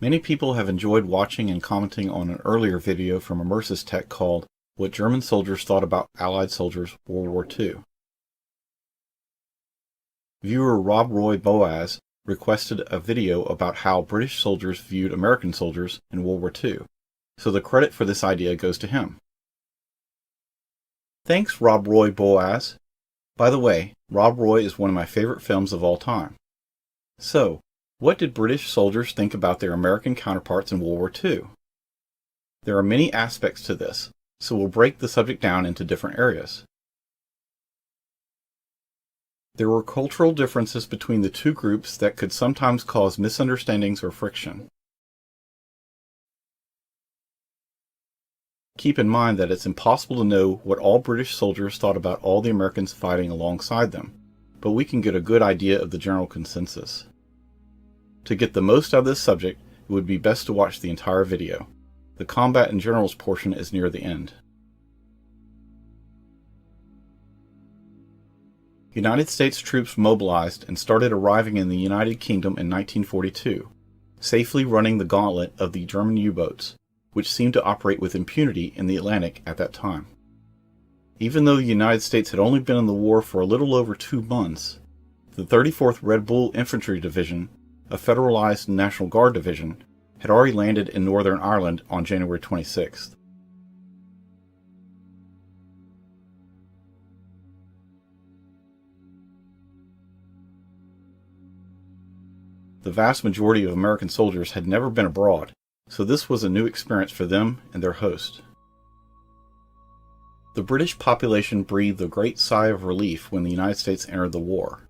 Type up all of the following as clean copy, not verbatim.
Many people have enjoyed watching and commenting on an earlier video from Immersis Tech called What German Soldiers Thought About Allied Soldiers World War II. Viewer Rob Roy Boaz requested a video about how British soldiers viewed American soldiers in World War II, so the credit for this idea goes to him. Thanks, Rob Roy Boaz. By the way, Rob Roy is one of my favorite films of all time. So, what did British soldiers think about their American counterparts in World War II? There are many aspects to this, so we'll break the subject down into different areas. There were cultural differences between the two groups that could sometimes cause misunderstandings or friction. Keep in mind that it's impossible to know what all British soldiers thought about all the Americans fighting alongside them, but we can get a good idea of the general consensus. To get the most out of this subject, it would be best to watch the entire video. The combat and generals portion is near the end. United States troops mobilized and started arriving in the United Kingdom in 1942, safely running the gauntlet of the German U-boats, which seemed to operate with impunity in the Atlantic at that time. Even though the United States had only been in the war for a little over 2 months, the 34th Red Bull Infantry Division, a federalized National Guard division, had already landed in Northern Ireland on January 26th. The vast majority of American soldiers had never been abroad, so this was a new experience for them and their host. The British population breathed a great sigh of relief when the United States entered the war.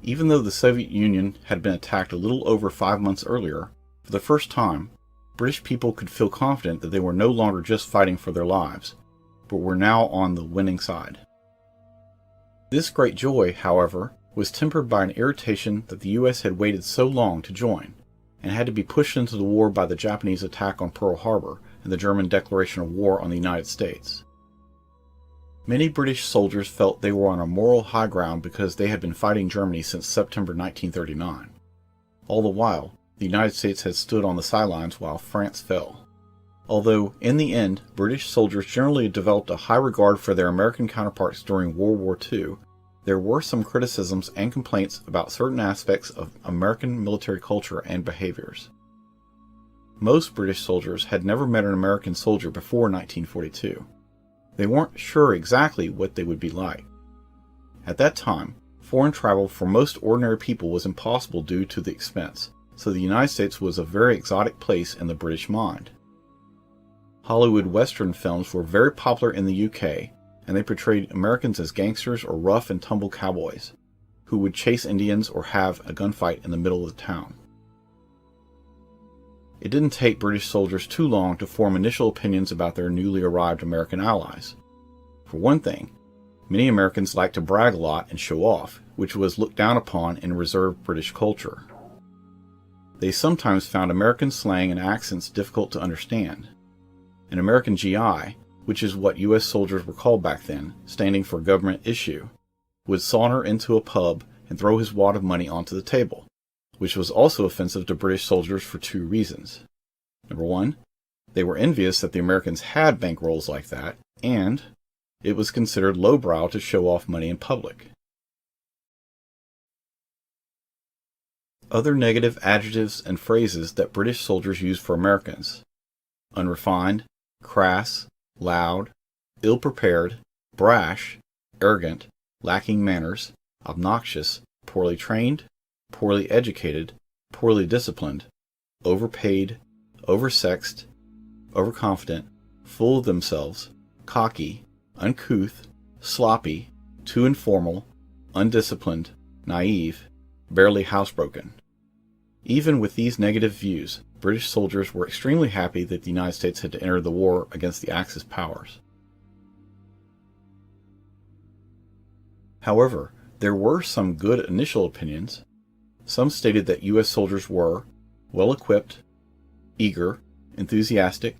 Even though the Soviet Union had been attacked a little over 5 months earlier, for the first time, British people could feel confident that they were no longer just fighting for their lives, but were now on the winning side. This great joy, however, was tempered by an irritation that the U.S. had waited so long to join, and had to be pushed into the war by the Japanese attack on Pearl Harbor and the German declaration of war on the United States. Many British soldiers felt they were on a moral high ground because they had been fighting Germany since September 1939. All the while, the United States had stood on the sidelines while France fell. Although, in the end, British soldiers generally developed a high regard for their American counterparts during World War II, there were some criticisms and complaints about certain aspects of American military culture and behaviors. Most British soldiers had never met an American soldier before 1942. They weren't sure exactly what they would be like. At that time, foreign travel for most ordinary people was impossible due to the expense, so the United States was a very exotic place in the British mind. Hollywood Western films were very popular in the UK, and they portrayed Americans as gangsters or rough and tumble cowboys, who would chase Indians or have a gunfight in the middle of the town. It didn't take British soldiers too long to form initial opinions about their newly arrived American allies. For one thing, many Americans liked to brag a lot and show off, which was looked down upon in reserved British culture. They sometimes found American slang and accents difficult to understand. An American GI, which is what U.S. soldiers were called back then, standing for government issue, would saunter into a pub and throw his wad of money onto the table, which was also offensive to British soldiers for 2 reasons. Number 1, they were envious that the Americans had bankrolls like that, and it was considered lowbrow to show off money in public. Other negative adjectives and phrases that British soldiers used for Americans: unrefined, crass, loud, ill-prepared, brash, arrogant, lacking manners, obnoxious, poorly trained, poorly educated, poorly disciplined, overpaid, oversexed, overconfident, full of themselves, cocky, uncouth, sloppy, too informal, undisciplined, naive, barely housebroken. Even with these negative views, British soldiers were extremely happy that the United States had entered the war against the Axis powers. However, there were some good initial opinions. Some stated that U.S. soldiers were well-equipped, eager, enthusiastic,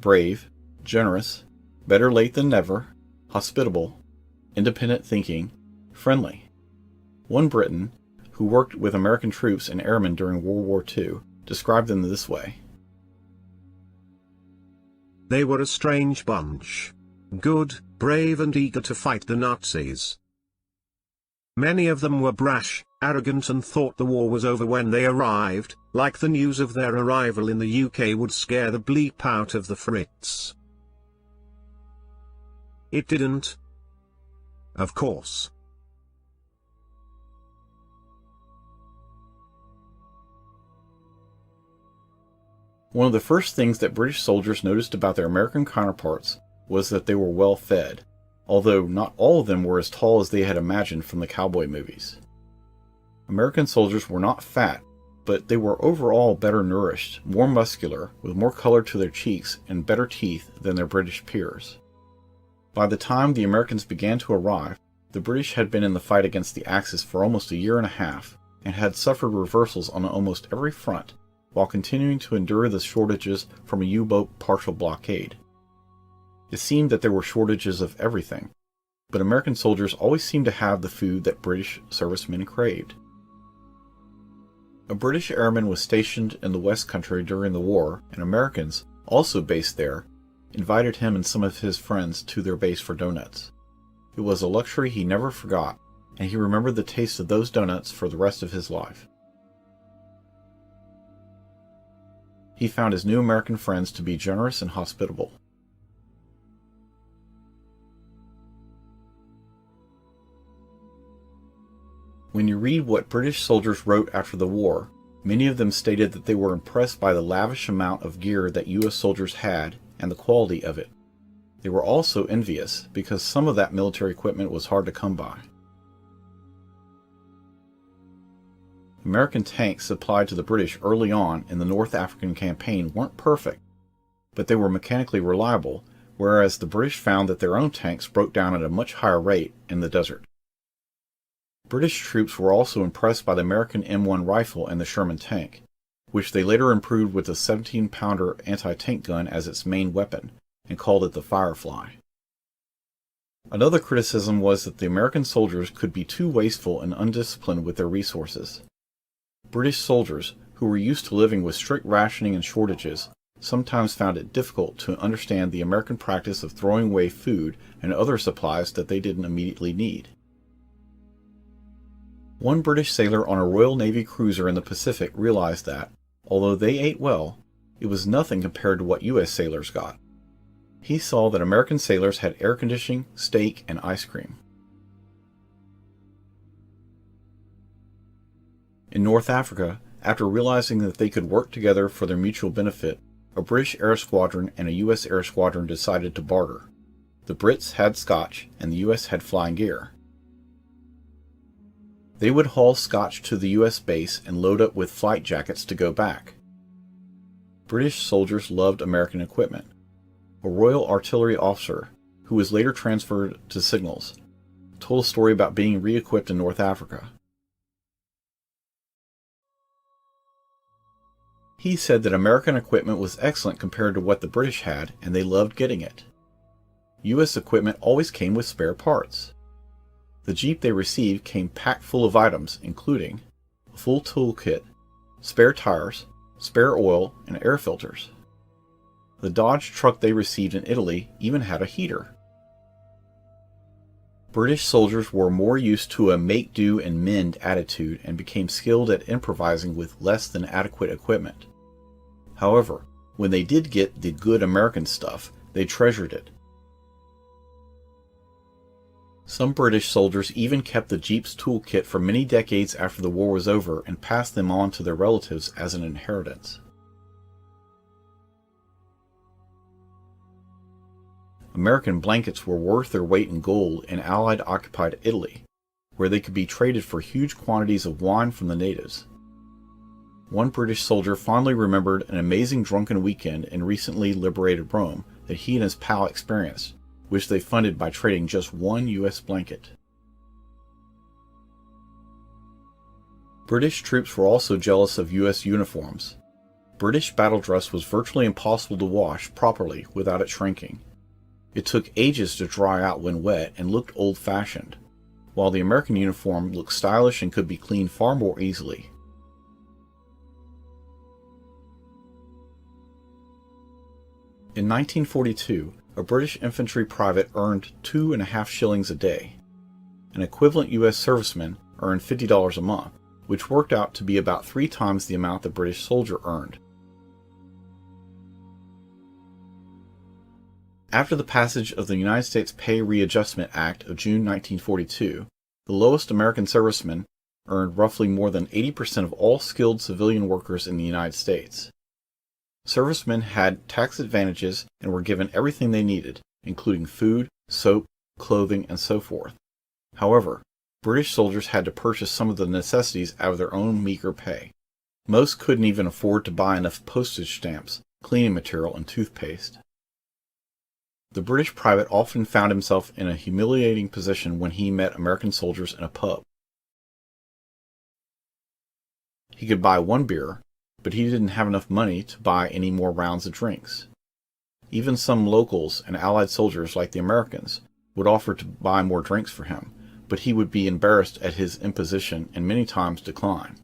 brave, generous, better late than never, hospitable, independent thinking, friendly. One Briton, who worked with American troops and airmen during World War II, described them this way. They were a strange bunch. Good, brave and eager to fight the Nazis. Many of them were brash, arrogant and thought the war was over when they arrived, like the news of their arrival in the UK would scare the bleep out of the Fritz. It didn't. Of course. One of the first things that British soldiers noticed about their American counterparts was that they were well fed, although not all of them were as tall as they had imagined from the cowboy movies. American soldiers were not fat, but they were overall better nourished, more muscular, with more color to their cheeks and better teeth than their British peers. By the time the Americans began to arrive, the British had been in the fight against the Axis for almost a year and a half, and had suffered reversals on almost every front, while continuing to endure the shortages from a U-boat partial blockade. It seemed that there were shortages of everything, but American soldiers always seemed to have the food that British servicemen craved. A British airman was stationed in the West Country during the war, and Americans, also based there, invited him and some of his friends to their base for donuts. It was a luxury he never forgot, and he remembered the taste of those donuts for the rest of his life. He found his new American friends to be generous and hospitable. When you read what British soldiers wrote after the war, many of them stated that they were impressed by the lavish amount of gear that U.S. soldiers had and the quality of it. They were also envious because some of that military equipment was hard to come by. American tanks supplied to the British early on in the North African campaign weren't perfect, but they were mechanically reliable, whereas the British found that their own tanks broke down at a much higher rate in the desert. British troops were also impressed by the American M1 rifle and the Sherman tank, which they later improved with a 17-pounder anti-tank gun as its main weapon, and called it the Firefly. Another criticism was that the American soldiers could be too wasteful and undisciplined with their resources. British soldiers, who were used to living with strict rationing and shortages, sometimes found it difficult to understand the American practice of throwing away food and other supplies that they didn't immediately need. One British sailor on a Royal Navy cruiser in the Pacific realized that, although they ate well, it was nothing compared to what U.S. sailors got. He saw that American sailors had air conditioning, steak, and ice cream. In North Africa, after realizing that they could work together for their mutual benefit, a British air squadron and a U.S. air squadron decided to barter. The Brits had Scotch, and the U.S. had flying gear. They would haul Scotch to the U.S. base and load up with flight jackets to go back. British soldiers loved American equipment. A Royal Artillery officer, who was later transferred to Signals, told a story about being re-equipped in North Africa. He said that American equipment was excellent compared to what the British had, and they loved getting it. U.S. equipment always came with spare parts. The Jeep they received came packed full of items, including a full toolkit, spare tires, spare oil, and air filters. The Dodge truck they received in Italy even had a heater. British soldiers were more used to a make-do and mend attitude and became skilled at improvising with less than adequate equipment. However, when they did get the good American stuff, they treasured it. Some British soldiers even kept the Jeep's toolkit for many decades after the war was over and passed them on to their relatives as an inheritance. American blankets were worth their weight in gold in Allied-occupied Italy, where they could be traded for huge quantities of wine from the natives. One British soldier fondly remembered an amazing drunken weekend in recently liberated Rome that he and his pal experienced, which they funded by trading just one U.S. blanket. British troops were also jealous of U.S. uniforms. British battle dress was virtually impossible to wash properly without it shrinking. It took ages to dry out when wet and looked old-fashioned, while the American uniform looked stylish and could be cleaned far more easily. In 1942, a British infantry private earned 2.5 shillings a day. An equivalent U.S. serviceman earned $50 a month, which worked out to be about 3 times the amount the British soldier earned. After the passage of the United States Pay Readjustment Act of June 1942, the lowest American serviceman earned roughly more than 80% of all skilled civilian workers in the United States. Servicemen had tax advantages and were given everything they needed, including food, soap, clothing, and so forth. However, British soldiers had to purchase some of the necessities out of their own meager pay. Most couldn't even afford to buy enough postage stamps, cleaning material, and toothpaste. The British private often found himself in a humiliating position when he met American soldiers in a pub. He could buy 1 beer, but he didn't have enough money to buy any more rounds of drinks. Even some locals and Allied soldiers, like the Americans, would offer to buy more drinks for him, but he would be embarrassed at his imposition and many times decline.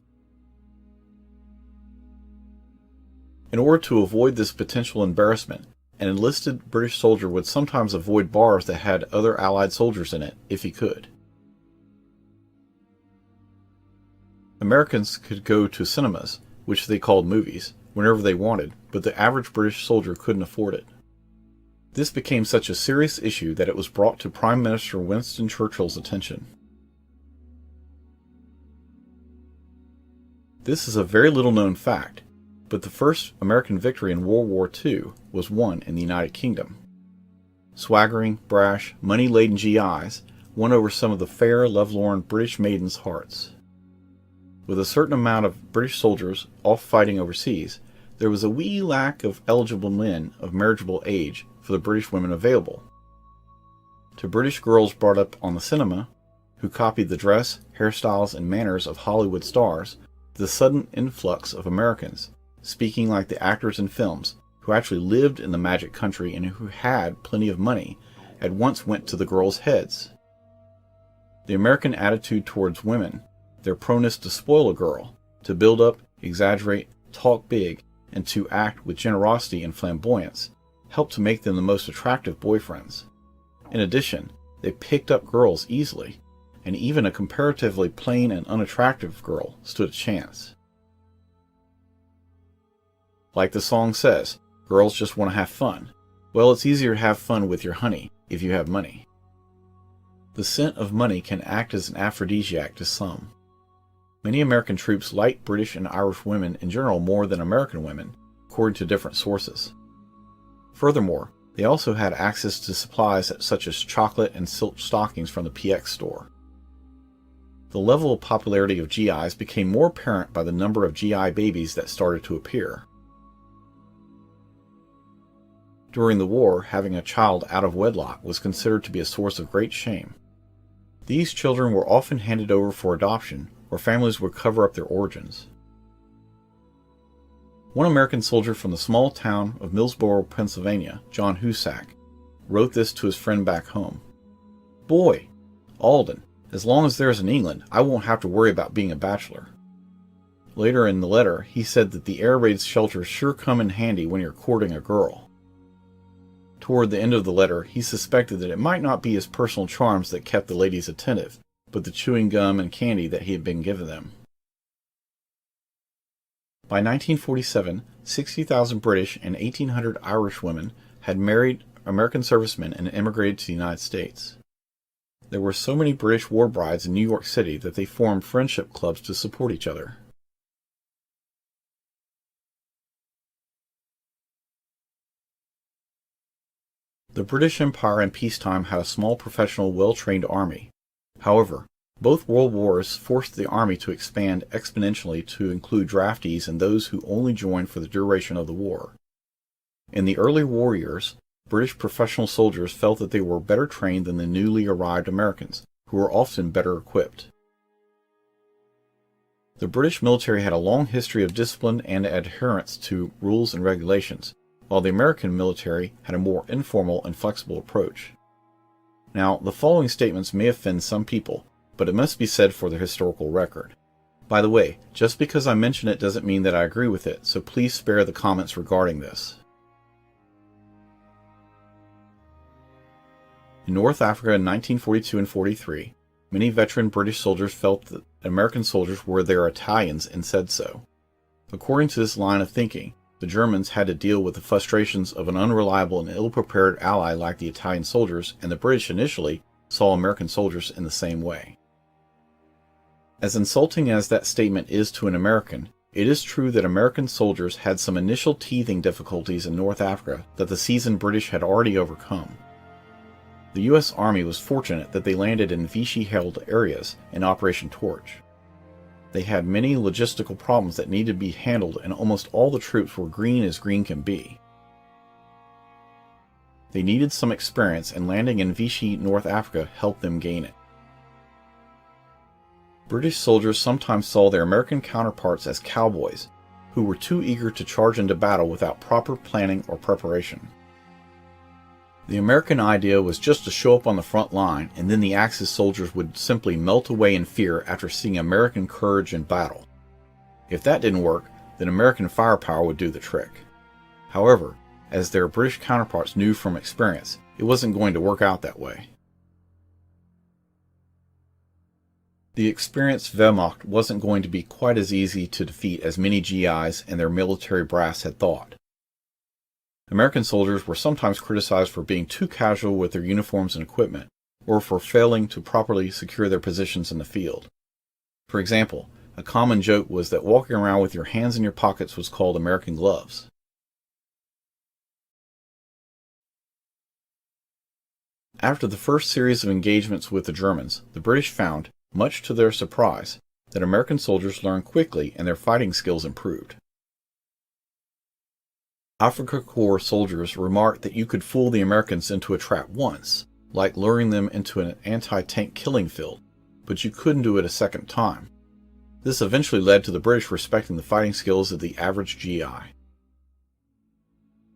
In order to avoid this potential embarrassment, an enlisted British soldier would sometimes avoid bars that had other Allied soldiers in it, if he could. Americans could go to cinemas, which they called movies, whenever they wanted, but the average British soldier couldn't afford it. This became such a serious issue that it was brought to Prime Minister Winston Churchill's attention. This is a very little known fact, but the first American victory in World War II was won in the United Kingdom. Swaggering, brash, money-laden GIs won over some of the fair, lovelorn British maidens' hearts. With a certain amount of British soldiers off fighting overseas, there was a wee lack of eligible men of marriageable age for the British women available. To British girls brought up on the cinema, who copied the dress, hairstyles, and manners of Hollywood stars, the sudden influx of Americans, speaking like the actors in films, who actually lived in the magic country and who had plenty of money, at once went to the girls' heads. The American attitude towards women, their proneness to spoil a girl, to build up, exaggerate, talk big, and to act with generosity and flamboyance, helped to make them the most attractive boyfriends. In addition, they picked up girls easily, and even a comparatively plain and unattractive girl stood a chance. Like the song says, girls just want to have fun. Well, it's easier to have fun with your honey if you have money. The scent of money can act as an aphrodisiac to some. Many American troops liked British and Irish women in general more than American women, according to different sources. Furthermore, they also had access to supplies such as chocolate and silk stockings from the PX store. The level of popularity of GIs became more apparent by the number of GI babies that started to appear. During the war, having a child out of wedlock was considered to be a source of great shame. These children were often handed over for adoption, or families would cover up their origins. One American soldier from the small town of Millsboro, Pennsylvania, John Husak, wrote this to his friend back home. "Boy, Alden, as long as there's in England, I won't have to worry about being a bachelor." Later in the letter, he said that the air raid shelters sure come in handy when you're courting a girl. Toward the end of the letter, he suspected that it might not be his personal charms that kept the ladies attentive, but the chewing gum and candy that he had been given them. By 1947, 60,000 British and 1,800 Irish women had married American servicemen and immigrated to the United States. There were so many British war brides in New York City that they formed friendship clubs to support each other. The British Empire in peacetime had a small professional, well-trained army. However, both world wars forced the army to expand exponentially to include draftees and those who only joined for the duration of the war. In the early war years, British professional soldiers felt that they were better trained than the newly arrived Americans, who were often better equipped. The British military had a long history of discipline and adherence to rules and regulations, while the American military had a more informal and flexible approach. Now, the following statements may offend some people, but it must be said for the historical record. By the way, just because I mention it doesn't mean that I agree with it, so please spare the comments regarding this. In North Africa in 1942 and 43, many veteran British soldiers felt that American soldiers were their Italians and said so. According to this line of thinking, the Germans had to deal with the frustrations of an unreliable and ill-prepared ally like the Italian soldiers, and the British initially saw American soldiers in the same way. As insulting as that statement is to an American, it is true that American soldiers had some initial teething difficulties in North Africa that the seasoned British had already overcome. The U.S. Army was fortunate that they landed in Vichy-held areas in Operation Torch. They had many logistical problems that needed to be handled, and almost all the troops were green as green can be. They needed some experience, and landing in Vichy, North Africa helped them gain it. British soldiers sometimes saw their American counterparts as cowboys, who were too eager to charge into battle without proper planning or preparation. The American idea was just to show up on the front line, and then the Axis soldiers would simply melt away in fear after seeing American courage in battle. If that didn't work, then American firepower would do the trick. However, as their British counterparts knew from experience, it wasn't going to work out that way. The experienced Wehrmacht wasn't going to be quite as easy to defeat as many GIs and their military brass had thought. American soldiers were sometimes criticized for being too casual with their uniforms and equipment, or for failing to properly secure their positions in the field. For example, a common joke was that walking around with your hands in your pockets was called American gloves. After the first series of engagements with the Germans, the British found, much to their surprise, that American soldiers learned quickly and their fighting skills improved. Afrika Korps soldiers remarked that you could fool the Americans into a trap once, like luring them into an anti-tank killing field, but you couldn't do it a second time. This eventually led to the British respecting the fighting skills of the average GI.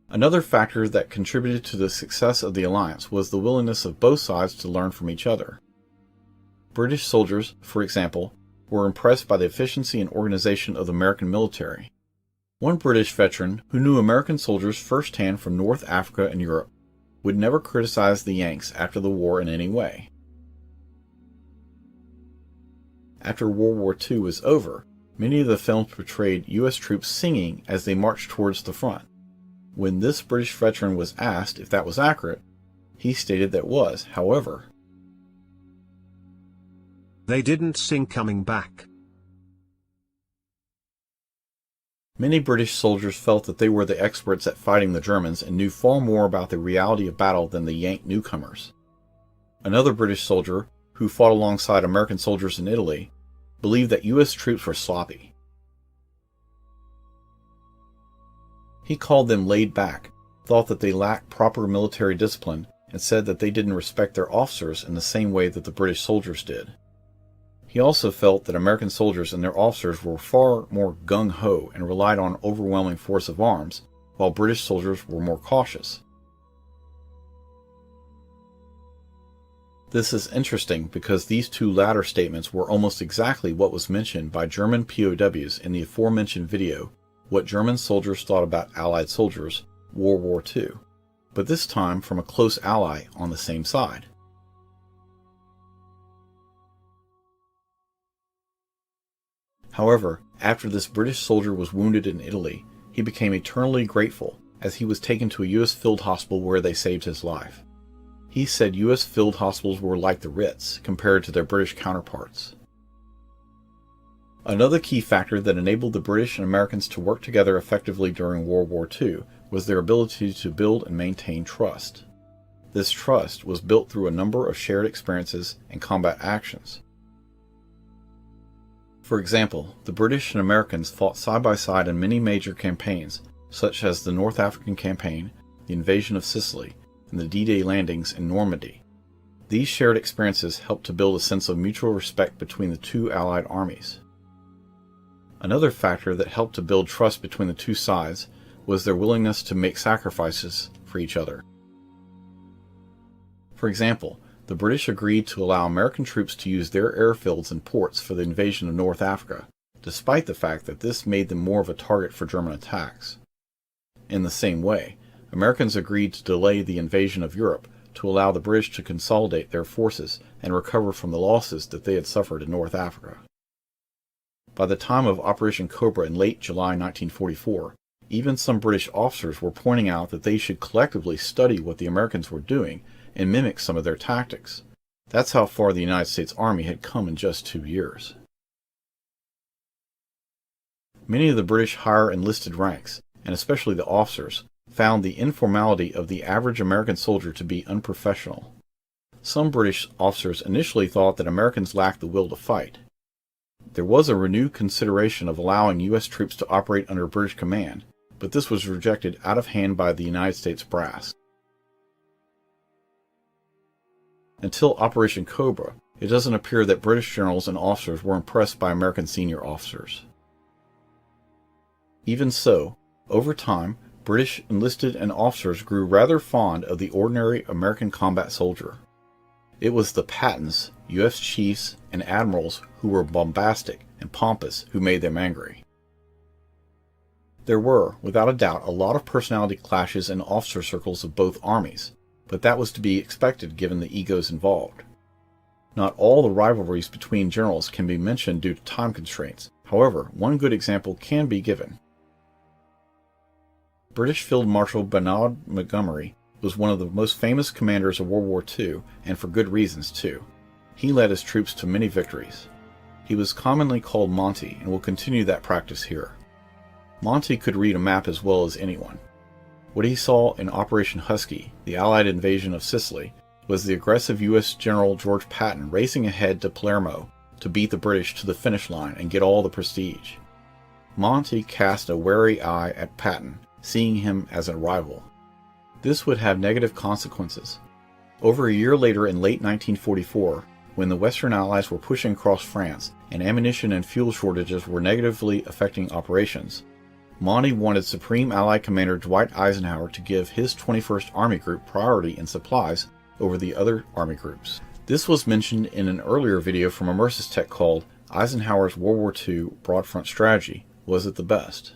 Another factor that contributed to the success of the alliance was the willingness of both sides to learn from each other. British soldiers, for example, were impressed by the efficiency and organization of the American military. One British veteran who knew American soldiers firsthand from North Africa and Europe would never criticize the Yanks after the war in any way. After World War II was over, many of the films portrayed U.S. troops singing as they marched towards the front. When this British veteran was asked if that was accurate, he stated that it was. However, they didn't sing coming back. Many British soldiers felt that they were the experts at fighting the Germans and knew far more about the reality of battle than the Yank newcomers. Another British soldier, who fought alongside American soldiers in Italy, believed that U.S. troops were sloppy. He called them laid back, thought that they lacked proper military discipline, and said that they didn't respect their officers in the same way that the British soldiers did. He also felt that American soldiers and their officers were far more gung-ho and relied on overwhelming force of arms, while British soldiers were more cautious. This is interesting because these two latter statements were almost exactly what was mentioned by German POWs in the aforementioned video, What German Soldiers Thought About Allied Soldiers, World War II, but this time from a close ally on the same side. However, after this British soldier was wounded in Italy, he became eternally grateful as he was taken to a U.S. field hospital where they saved his life. He said U.S. field hospitals were like the Ritz compared to their British counterparts. Another key factor that enabled the British and Americans to work together effectively during World War II was their ability to build and maintain trust. This trust was built through a number of shared experiences and combat actions. For example, the British and Americans fought side by side in many major campaigns, such as the North African Campaign, the invasion of Sicily, and the D-Day landings in Normandy. These shared experiences helped to build a sense of mutual respect between the two Allied armies. Another factor that helped to build trust between the two sides was their willingness to make sacrifices for each other. For example, the British agreed to allow American troops to use their airfields and ports for the invasion of North Africa, despite the fact that this made them more of a target for German attacks. In the same way, Americans agreed to delay the invasion of Europe to allow the British to consolidate their forces and recover from the losses that they had suffered in North Africa. By the time of Operation Cobra in late July 1944, even some British officers were pointing out that they should collectively study what the Americans were doing and mimic some of their tactics. That's how far the United States Army had come in just 2 years. Many of the British higher enlisted ranks, and especially the officers, found the informality of the average American soldier to be unprofessional. Some British officers initially thought that Americans lacked the will to fight. There was a renewed consideration of allowing U.S. troops to operate under British command, but this was rejected out of hand by the United States brass. Until Operation Cobra, it doesn't appear that British generals and officers were impressed by American senior officers. Even so, over time, British enlisted and officers grew rather fond of the ordinary American combat soldier. It was the Pattons, U.S. chiefs, and admirals who were bombastic and pompous who made them angry. There were, without a doubt, a lot of personality clashes in officer circles of both armies, but that was to be expected given the egos involved. Not all the rivalries between generals can be mentioned due to time constraints. However, one good example can be given. British Field Marshal Bernard Montgomery was one of the most famous commanders of World War II, and for good reasons too. He led his troops to many victories. He was commonly called Monty, and will continue that practice here. Monty could read a map as well as anyone. What he saw in Operation Husky, the Allied invasion of Sicily, was the aggressive U.S. General George Patton racing ahead to Palermo to beat the British to the finish line and get all the prestige. Monty cast a wary eye at Patton, seeing him as a rival. This would have negative consequences. Over a year later in late 1944, when the Western Allies were pushing across France and ammunition and fuel shortages were negatively affecting operations, Monty wanted Supreme Allied Commander Dwight Eisenhower to give his 21st Army Group priority in supplies over the other Army groups. This was mentioned in an earlier video from Immersus Tech called Eisenhower's World War II Broad Front Strategy. Was it the best?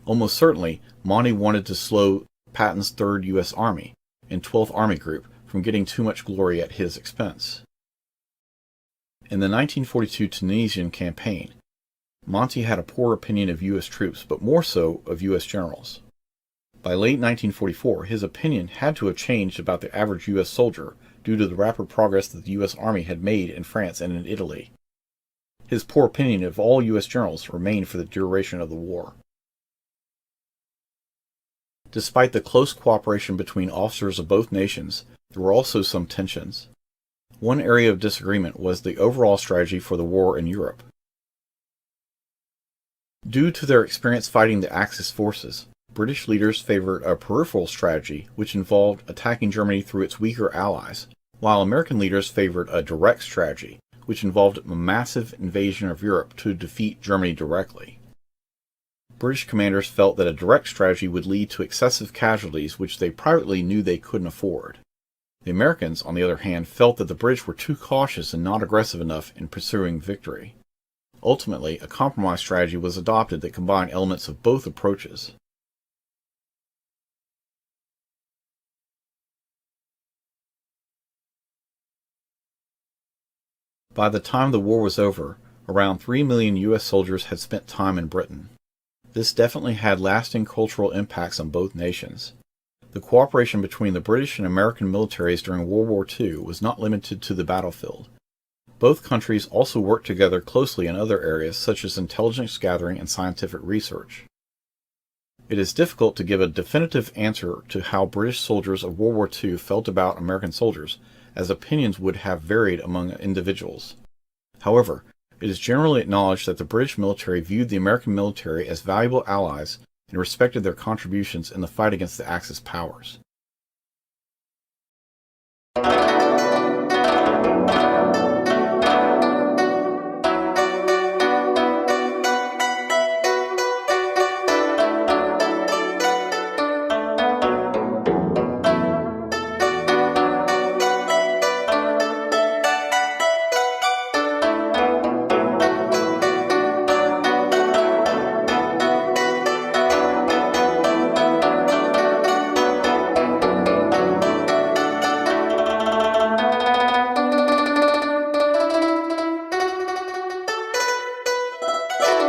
Almost certainly, Monty wanted to slow Patton's 3rd U.S. Army and 12th Army Group from getting too much glory at his expense. In the 1942 Tunisian campaign, Monty had a poor opinion of U.S. troops, but more so of U.S. generals. By late 1944, his opinion had to have changed about the average U.S. soldier due to the rapid progress that the U.S. Army had made in France and in Italy. His poor opinion of all U.S. generals remained for the duration of the war. Despite the close cooperation between officers of both nations, there were also some tensions. One area of disagreement was the overall strategy for the war in Europe. Due to their experience fighting the Axis forces, British leaders favored a peripheral strategy which involved attacking Germany through its weaker allies, while American leaders favored a direct strategy which involved a massive invasion of Europe to defeat Germany directly. British commanders felt that a direct strategy would lead to excessive casualties which they privately knew they couldn't afford. The Americans, on the other hand, felt that the British were too cautious and not aggressive enough in pursuing victory. Ultimately, a compromise strategy was adopted that combined elements of both approaches. By the time the war was over, around 3 million U.S. soldiers had spent time in Britain. This definitely had lasting cultural impacts on both nations. The cooperation between the British and American militaries during World War II was not limited to the battlefield. Both countries also worked together closely in other areas such as intelligence gathering and scientific research. It is difficult to give a definitive answer to how British soldiers of World War II felt about American soldiers, as opinions would have varied among individuals. However, it is generally acknowledged that the British military viewed the American military as valuable allies and respected their contributions in the fight against the Axis powers. Bye.